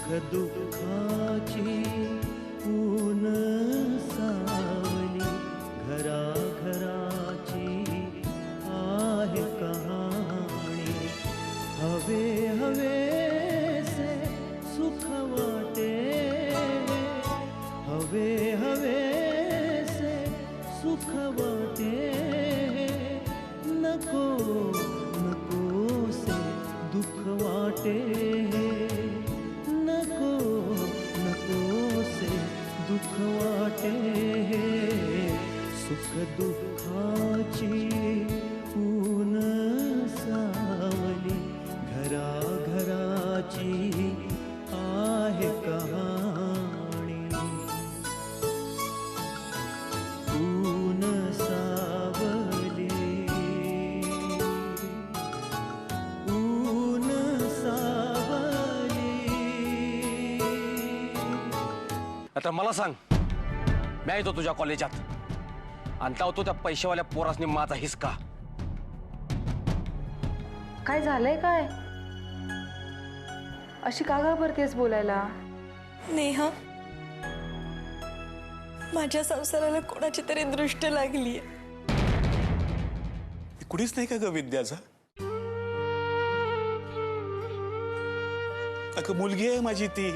सुख दुःखाची ऊन सावली घराघराची आहे कहाणी हवे हवे से सुख वाटे हवे हवे से सुख वाटे नको नको से दुख वाटे नको नको से दुख वाटे सुख दुःखाची ऊन सावली घराघराची आहे कहाणी ऊन सावली ऊन सावली. आता मला सांग, मी येतो तुझ्या कॉलेजात आणता होतो त्या पैशावाल्या पोरासनी माझा हिसका. काय झालंय काय? अशी का घाबरतेस बोलायला? नेहा, माझ्या संसाराला कोणाची तरी दृष्ट लागली. कुणीच नाही का ग विद्याचा? अगं मुलगी आहे माझी ती.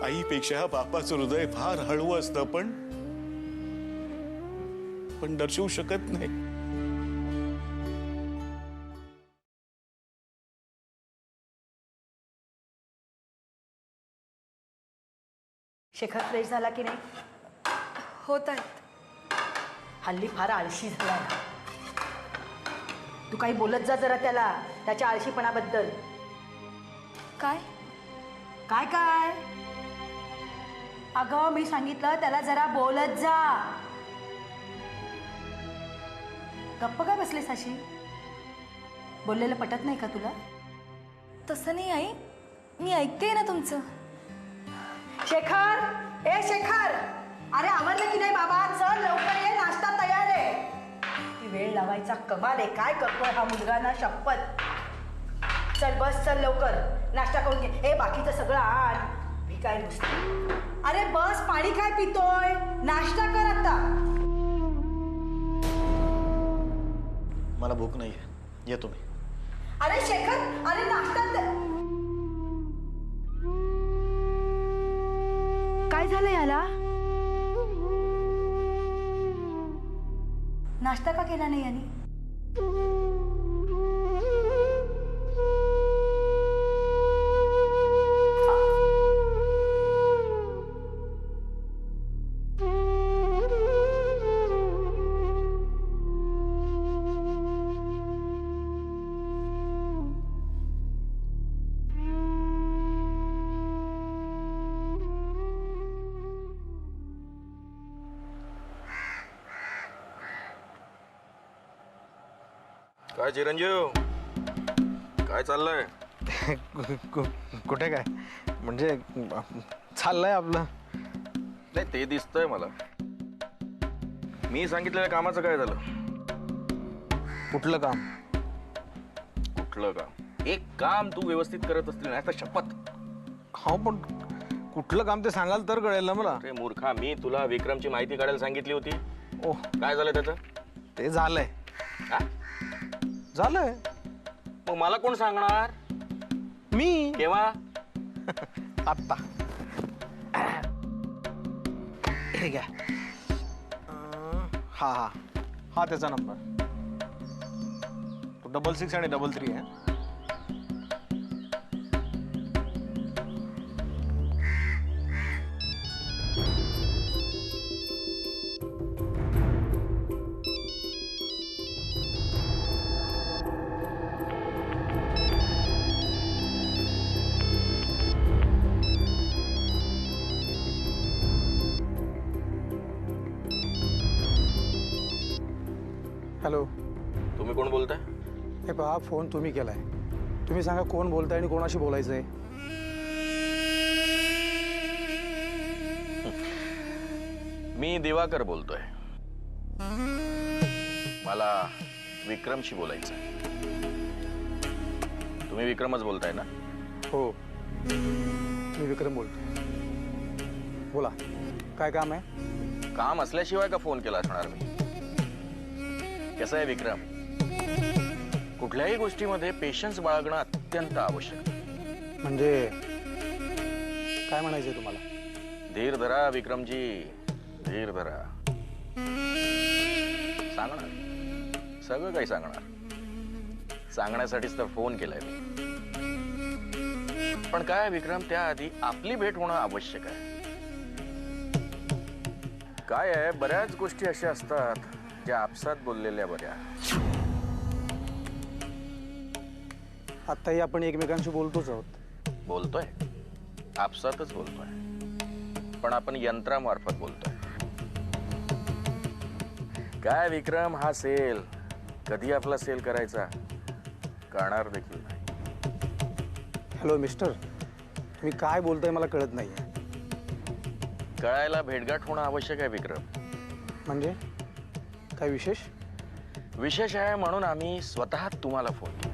आईपेक्षा बापाचं हृदय फार हळवं असतं, पण दर्शवू शकत नाही. शेखर फ्रेश झाला की नाही? होत आहेत. हल्ली फार आळशी झाला. तू काही बोलत जा जरा त्याला, त्याच्या आळशीपणाबद्दल. काय काय काय? अगं मी सांगितलं त्याला जरा बोलत जा. गप्प काय बसलीस अशी? बोललेलं पटत नाही का तुला? तसं नाही आई, मी ऐकते ना तुमचं. शेखर, ए शेखर, अरे आवरलं की नाही बाबा? चल लवकर ये, नाश्ता तयार आहे. ती वेळ लावायचा कमाल आहे. काय करतोय हा मुलगा ना, शपथ. चल बस, चल लवकर नाश्ता करून घे. हे बाकीचं सगळं आण. मी काय नुसतं. अरे बस, पाणी काय पितोय? नाश्ता कर आता. मला भूक नाहीये, येतो मी. अरे शेखर, अरे नाश्ता काय झालं याला? नाश्ता का केला नाही यांनी? काय चिरंजीव, काय चाललंय? कुठे काय म्हणजे चाललंय आपलं. नाही ते दिसतंय मला. मी सांगितलेल्या कामाचं काय झालं? कुठलं काम? कुठलं काम? एक काम तू व्यवस्थित करत असतील नाही तर शपथ. हो पण कुठलं काम ते सांगाल तर कळेल ना मला. अरे मूर्खा, मी तुला विक्रमची माहिती काढायला सांगितली होती. ओह, काय झालं त्याचं? ते झालंय. हा? झालंय. मग मला कोण सांगणार? मी. केव्हा? आत्ता. हे घ्या. हा हा हा त्याचा नंबर. तो 66 आणि 33 आहे. हॅलो, तुम्ही कोण बोलताय? हे पहा, फोन तुम्ही केलाय. तुम्ही सांगा कोण बोलताय आणि कोणाशी बोलायचंय. मी दिवाकर बोलतोय. मला विक्रमशी बोलायचं. तुम्ही विक्रमच बोलताय ना? हो, मी विक्रम बोलतो. बोला, काय काम आहे? काम असल्याशिवाय का फोन केला असणार मी? कसं आहे विक्रम, कुठल्याही गोष्टीमध्ये पेशन्स बाळगणं अत्यंत आवश्यक आहे. म्हणजे काय म्हणायचंय तुम्हाला? धीर धरा विक्रमजी, धीर धरा. सांगणार, सगळं काही सांगणार. सांगण्यासाठीच तर फोन केलाय मी. पण काय विक्रम, त्याआधी आपली भेट होणं आवश्यक आहे. काय आहे, बऱ्याच गोष्टी अशा असतात ज्या आपसात बोललेल्या बऱ्या. आत्ताही आपण एकमेकांशी बोलतोच आहोत. बोलतोय, आपसातच बोलतोय, पण आपण यंत्रामार्फत बोलतोय. काय विक्रम, हा सेल कधी आपला सेल करायचा कळणार देखील नाही. हॅलो मिस्टर, तुम्ही काय बोलताय मला कळत नाहीये. कळायला भेटगाठ होणं आवश्यक आहे विक्रम. म्हणजे काय विशेष? विशेष आहे म्हणून आम्ही स्वतः तुम्हाला फोन केला.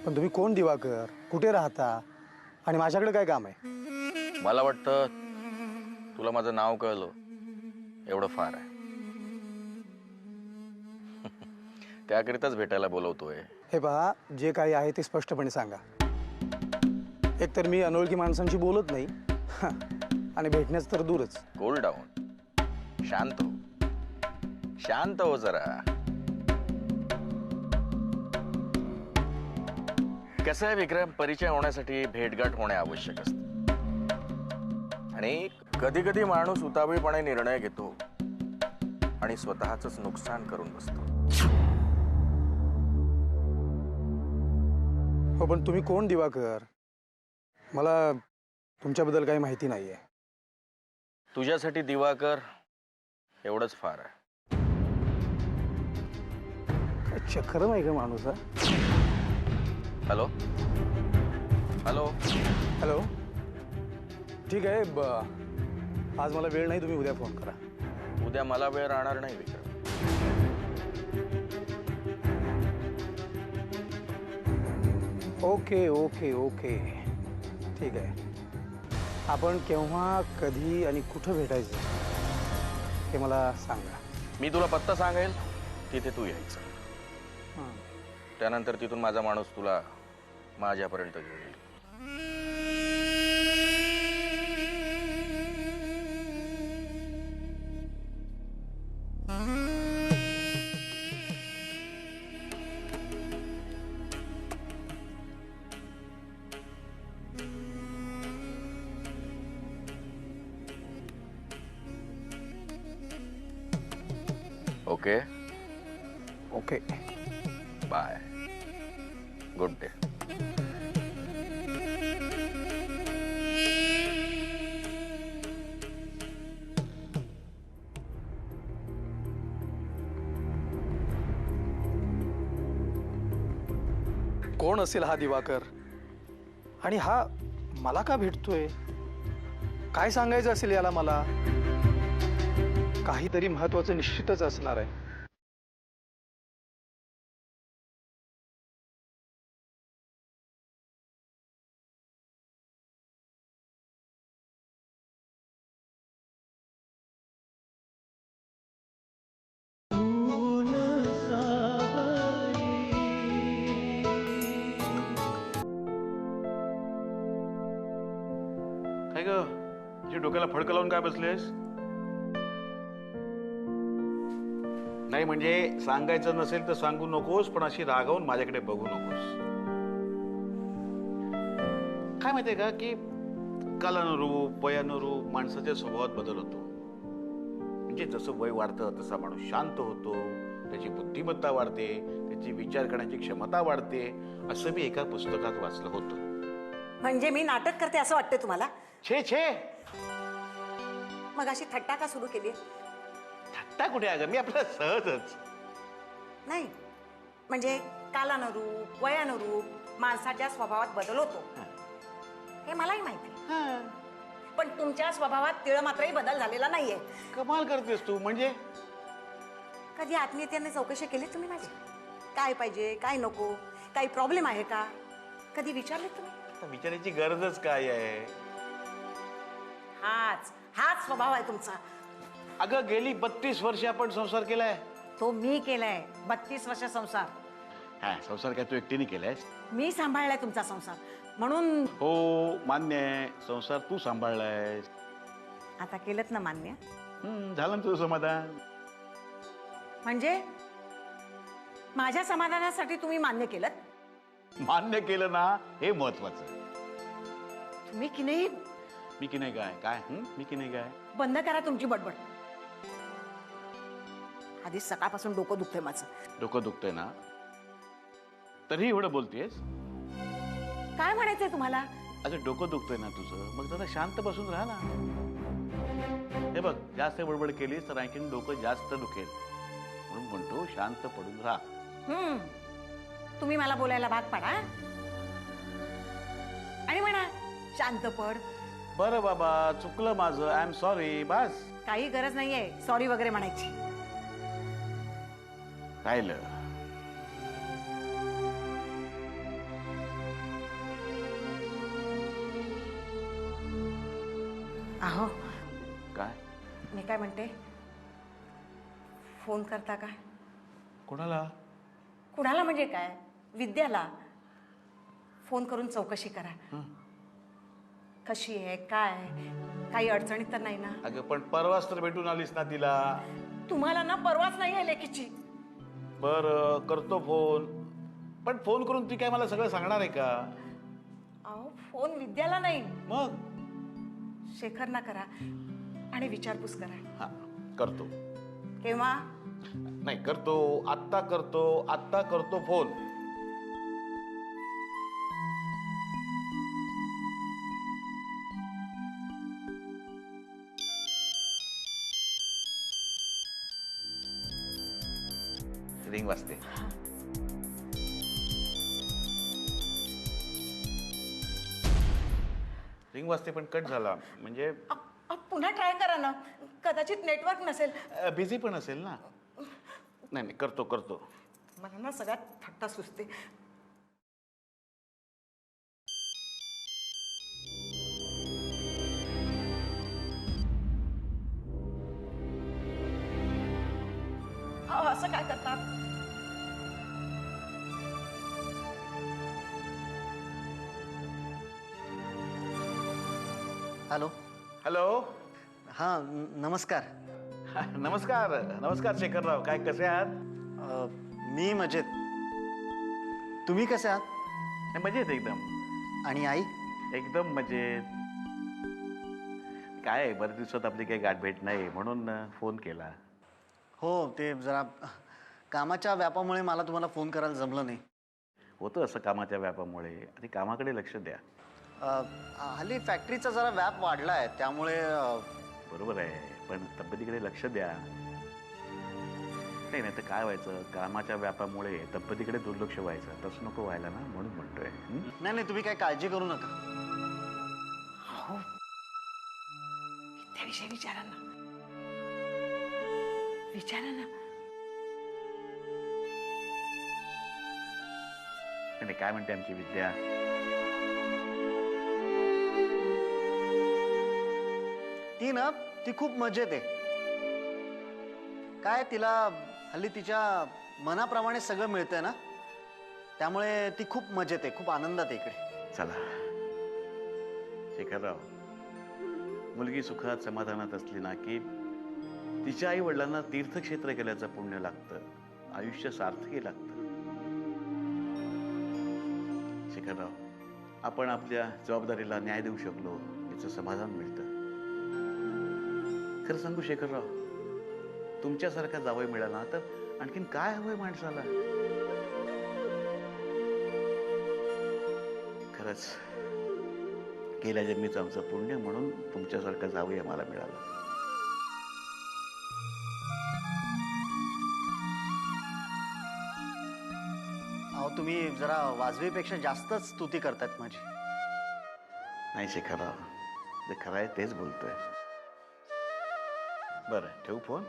पण तुम्ही कोण दिवाकर, कुठे राहता आणि माझ्याकडे काय काम आहे? मला वाटतं तुला माझं नाव कळलं एवढं फार आहे. त्याकरिताच भेटायला बोलवतोय. हे पहा, जे काही आहे ते स्पष्टपणे सांगा. एकतर मी अनोळखी माणसांशी बोलत नाही आणि भेटण्याच तर दूरच. कूल डाऊन, शांत हो, शांत हो जरा. कसं आहे विक्रम, परिचय होण्यासाठी भेटगाठ होणे आवश्यक असते. आणि कधी कधी माणूस उतावीळपणे निर्णय घेतो आणि स्वतःच नुकसान करून बसतो. हो, पण तुम्ही कोण दिवाकर? मला तुमच्याबद्दल काही माहिती नाहीये. तुझ्यासाठी दिवाकर एवढंच फार आहे. काय चक्रम आहे का माणूस हा? हॅलो हॅलो हॅलो, ठीक आहे. आज मला वेळ नाही, तुम्ही उद्या फोन करा. उद्या मला वेळ राहणार नाही विक्रम. ओके ओके ओके, ठीक आहे. आपण केव्हा, कधी आणि कुठं भेटायचं हे मला सांगा. मी तुला पत्ता सांगेल, तिथे तू यायचं. त्यानंतर तिथून माझा माणूस तुला माझ्यापर्यंत घेऊन येईल. Okay okay, bye, good day. कोण असेल हा दिवाकर आणि हा मला का भेटतोय? काय सांगायचं असेल याला मला? काहीतरी महत्वाचं निश्चितच असणार आहे. ऊन सावली. काय ग, तुझ्या डोक्याला फडकं लावून काय बसलेस? नाही म्हणजे सांगायचं नसेल तर सांगू नकोस, पण अशी रागावून माझ्याकडे बघू नकोस. काय माहितीये का की कालानुरूप, वयानुरूप माणसाच्या स्वभावात बदल होतो. म्हणजे जसं वय वाढतं तसा माणूस शांत होतो, त्याची बुद्धिमत्ता वाढते, त्याची विचार करण्याची क्षमता वाढते, असं मी एका पुस्तकात वाचलं होतं. म्हणजे मी नाटक करते असं वाटतं तुम्हाला? छे छे, मग अशी थट्टा का सुरू केली? थट्टा कुठे आहे ग, मी आपलं सहजच. नाही म्हणजे कालानुरूप, वयानुरूप माणसाच्या स्वभावात बदल होतो हे मलाही माहिती, पण तुमच्या स्वभावात तिळ मात्रही बदल झालेला नाहीये. कमाल करतेस तू. म्हणजे कधी आत्मीयतेने चौकशी केली तुम्ही माझी? काय पाहिजे, काय नको, काही प्रॉब्लेम आहे का, कधी विचारले तुम्ही? आता विचारायची गरजच काय आहे? हाच हाच स्वभाव आहे तुमचा. अगं गेली 32 वर्ष आपण संसार केलाय. तो मी केलाय 32 वर्ष संसार. हा संसार काय तू एकटीने केलायस? मी सांभाळलाय तुमचा संसार म्हणून. हो मान्य आहे, संसार तू सांभाळलायस. आता केलंत ना मान्य? झालं ना तुझं समाधान? म्हणजे माझ्या समाधानासाठी तुम्ही मान्य केलं? मान्य केलं ना हे महत्वाचं. तुम्ही की नाही मी की नाही काय काय मी की नाही काय? बंद करा तुमची बडबड. आधीच सकाळपासून डोकं दुखतंय माझं. डोकं दुखतंय ना तरीही एवढं बोलतेस? काय म्हणायचंय तुम्हाला? अगं डोकं दुखतंय ना तुझं, मग जरा शांत बसून राहा ना. हे बघ जास्त बडबड केलीस तर आणखीन डोकं जास्त दुखेल, म्हणून म्हणतो शांत पडून राहा. तुम्ही मला बोलायला भाग पाडा आणि म्हणा शांत पड. बरं बाबा चुकलं माझं, आय एम सॉरी. बस काही गरज नाहीये सॉरी वगैरे म्हणायची. राहिलं अहो काय? मी काय म्हणते, फोन करता का? कोणाला? कुणाला म्हणजे काय, विद्याला फोन करून चौकशी करा. कशी आहे, काय, काही अडचणीत तर नाही ना? अगं पण परवाच तर भेटून आलीस ना तिला. तुम्हाला ना परवाच नाही आहे लेकीची. बरं करतो फोन, पण फोन करून ती काय मला सगळं सांगणार आहे का? अहो फोन विद्याला नाही, मग शेखरना करा आणि विचारपूस करा. हा करतो. केव्हा? नाही करतो, आत्ता करतो, आत्ता करतो फोन. रिंग वाजते. रिंग वाजते पण कट झाला म्हणजे पुन्हा ट्राय करा ना, कदाचित नेटवर्क नसेल. बिझी पण असेल ना. नाही नाही करतो करतो. मला ना सगळ्यात थट्टा सुचते. असं काय करतात? हॅलो. हॅलो. हां नमस्कार. नमस्कार नमस्कार शेखरराव, काय कसे आहात? मी मजेत. तुम्ही कसे आहात? मजेत एकदम. आणि आई? एकदम मजेत. काय बरेच दिवसात आपली काही गाठ भेट नाही म्हणून फोन केला. हो ते जरा कामाच्या व्यापामुळे मला तुम्हाला फोन करायला जमलं नाही. होतं असं कामाच्या व्यापामुळे. आधी कामाकडे लक्ष द्या. हल्ली फॅक्टरीचा जरा व्याप वाढला आहे त्यामुळे. बरोबर आहे, पण तब्येतीकडे लक्ष द्या. नाही तर काय व्हायचं, कामाच्या व्यापामुळे तब्येतीकडे दुर्लक्ष व्हायचं. तसं नको व्हायला ना, म्हणून म्हणतोय. नाही नाही तुम्ही काही काळजी करू नका. हो त्याविषयी विचारा ना, विचारा ना. नाही काय म्हणते आमची विद्या? ती ना ती खूप मजेत आहे. काय तिला हल्ली तिच्या मनाप्रमाणे सगळं मिळतंय ना, त्यामुळे ती खूप मजेत आहे, खूप आनंदात आहे इकडे. चला शेखरराव, मुलगी सुखात समाधानात असली ना की तिच्या आई वडिलांना तीर्थक्षेत्र केल्याचं पुण्य लागतं, आयुष्य सार्थकी लागतं. शेखरराव, आपण आपल्या जबाबदारीला न्याय देऊ शकलो याचं समाधान मिळतं. खरं सांगू शेखरराव, तुमच्यासारखा जावई मिळाला तर आणखीन काय हवंय माणसाला. खरंच गेल्या जन्मीचं आमचं पुण्य म्हणून तुमच्यासारखा जावई आम्हाला मिळाला. अहो तुम्ही जरा वाजवीपेक्षा जास्तच स्तुती करतायत माझी. नाही शेखरराव, जे खरं आहे तेच बोलतोय. बरं ठेवू फोन?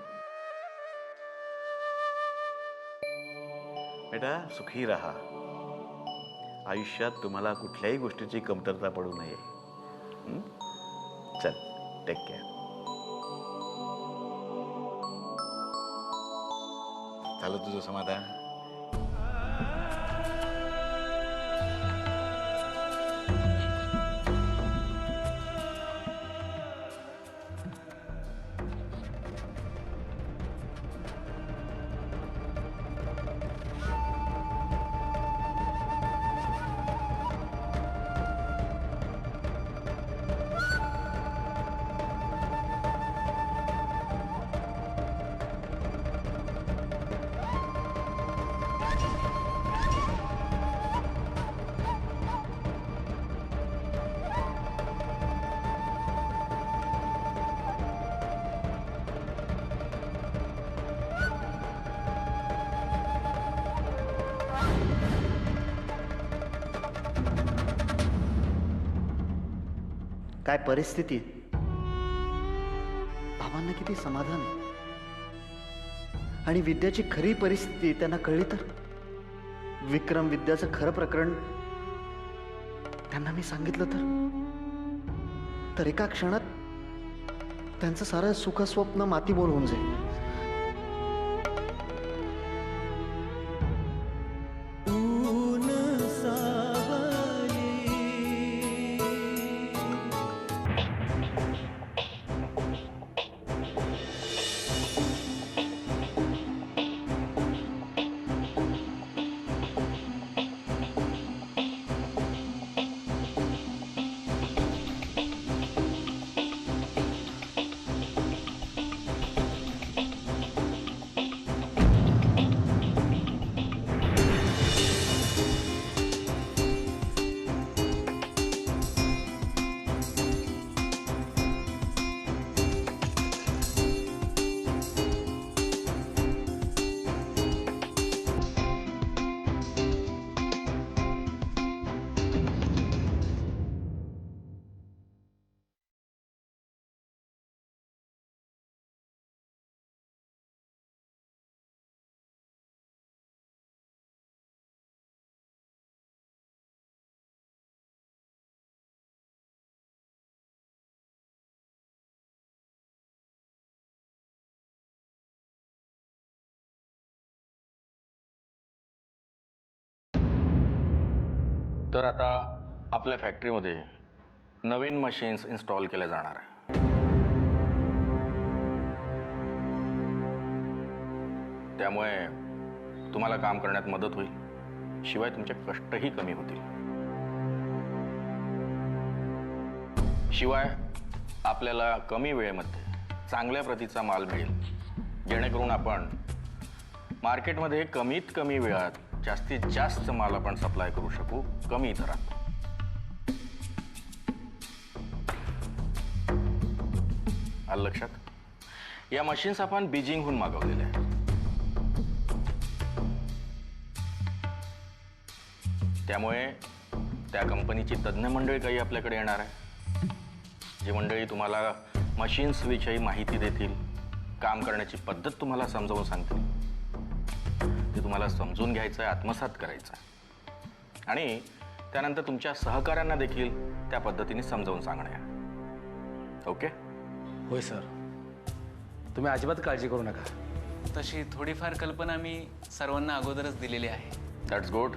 बेटा सुखी राहा. आयुष्यात तुम्हाला कुठल्याही गोष्टीची कमतरता पडू नये. हं? चल, टेक केअर. झालं तुझं समाधान? काय परिस्थिती आहे. बाबांना किती समाधान आहे. आणि विद्याची खरी परिस्थिती त्यांना कळली तर. विक्रम विद्याचं खरं प्रकरण त्यांना मी सांगितलं तर एका क्षणात त्यांचं सारं सुखस्वप्न मातीमोल होऊन जाईल. तर आता आपल्या फॅक्टरीमध्ये नवीन मशीन्स इन्स्टॉल केल्या जाणार आहे. त्यामुळे तुम्हाला काम करण्यात मदत होईल, शिवाय तुमचे कष्टही कमी होतील. शिवाय आपल्याला कमी वेळेमध्ये चांगल्या प्रतीचा माल मिळेल, जेणेकरून आपण मार्केटमध्ये कमीत कमी वेळात जास्तीत जास्त माल आपण सप्लाय करू शकू, कमी दरात. आलं लक्षात? या मशीन्स आपण बीजिंगहून मागवलेल्या आहेत. त्यामुळे त्या कंपनीची तज्ज्ञ मंडळी काही आपल्याकडे येणार आहे, जी मंडळी तुम्हाला मशीन्स विषयी माहिती देतील, काम करण्याची पद्धत तुम्हाला समजावून सांगतील. ते तुम्हाला समजून घ्यायचं आहे, आत्मसात करायचं आहे, आणि त्यानंतर तुमच्या सहकाऱ्यांना देखील त्या पद्धतीने समजावून सांगणे आहे. ओके? होय सर, तुम्ही अजिबात काळजी करू नका. तशी थोडीफार कल्पना मी सर्वांना अगोदरच दिलेली आहे. That's good.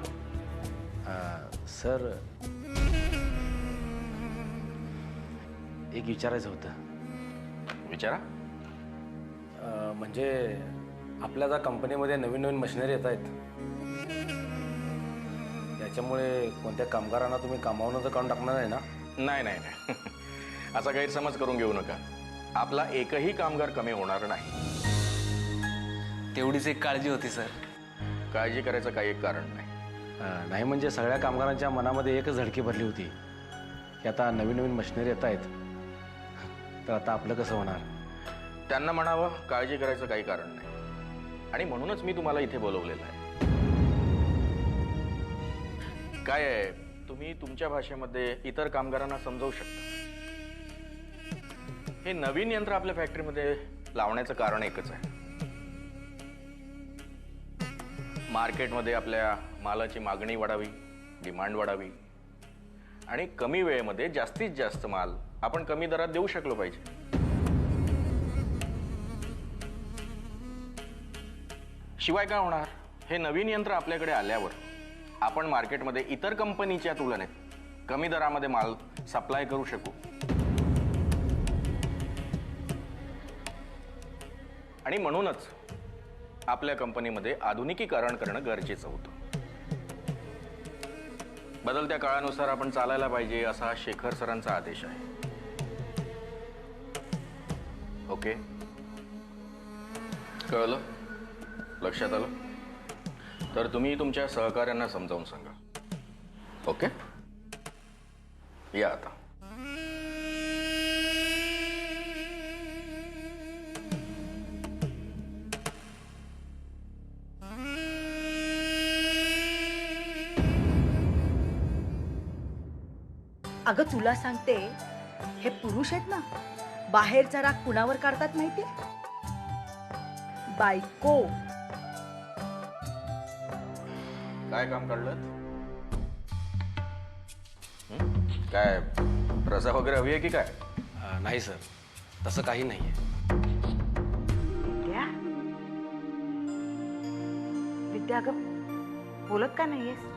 सर, एक विचारायचं होतं. विचारा. म्हणजे आपल्या ज्या कंपनीमध्ये नवीन नवीन मशिनरी येत आहेत, त्याच्यामुळे कोणत्या कामगारांना तुम्ही कामावून तर काढून टाकणार आहे ना? नाही नाही नाही, असा गैरसमज करून घेऊ नका. आपला एकही कामगार कमी होणार नाही. तेवढीच एक काळजी होती सर. काळजी करायचं काही कारण नाही. नाही म्हणजे सगळ्या कामगारांच्या मनामध्ये एकच धडकी भरली होती की आता नवीन नवीन मशिनरी येत आहेत, तर आता आपलं कसं होणार. त्यांना म्हणावं काळजी करायचं काही कारण नाही, आणि म्हणूनच मी तुम्हाला इथे बोलवलेलं आहे. काय आहे, तुम्ही तुमच्या भाषेमध्ये इतर कामगारांना समजावू शकता. हे नवीन यंत्र आपल्या फॅक्टरीमध्ये लावण्याचं कारण एकच आहे. मार्केटमध्ये आपल्या मालाची मागणी वाढावी, डिमांड वाढावी आणि कमी वेळेमध्ये जास्तीत जास्त माल आपण कमी दरात देऊ शकलो पाहिजे. शिवाय काय होणार, हे नवीन यंत्र आपल्याकडे आल्यावर आपण मार्केटमध्ये इतर कंपनीच्या तुलनेत कमी दरामध्ये माल सप्लाय करू शकू आणि म्हणूनच आपल्या कंपनीमध्ये आधुनिकीकरण करणं गरजेचं होतं. बदलत्या काळानुसार आपण चालायला पाहिजे असा हा शेखर सरांचा आदेश आहे. ओके, कळलं? लक्षात आलं? तर तुम्ही तुमच्या सहकाऱ्यांना समजावून सांगा. ओके, या आता. अगं तुला सांगते, हे पुरुष आहेत ना, बाहेरचा राग कुणावर काढतात माहितीये? बायको. काय काम काढलं? काय रजा वगैरे हवी आहे की काय? नाही सर, तसं काही नाही आहे. विद्या, विद्या अगं बोलत का नाहीयेस?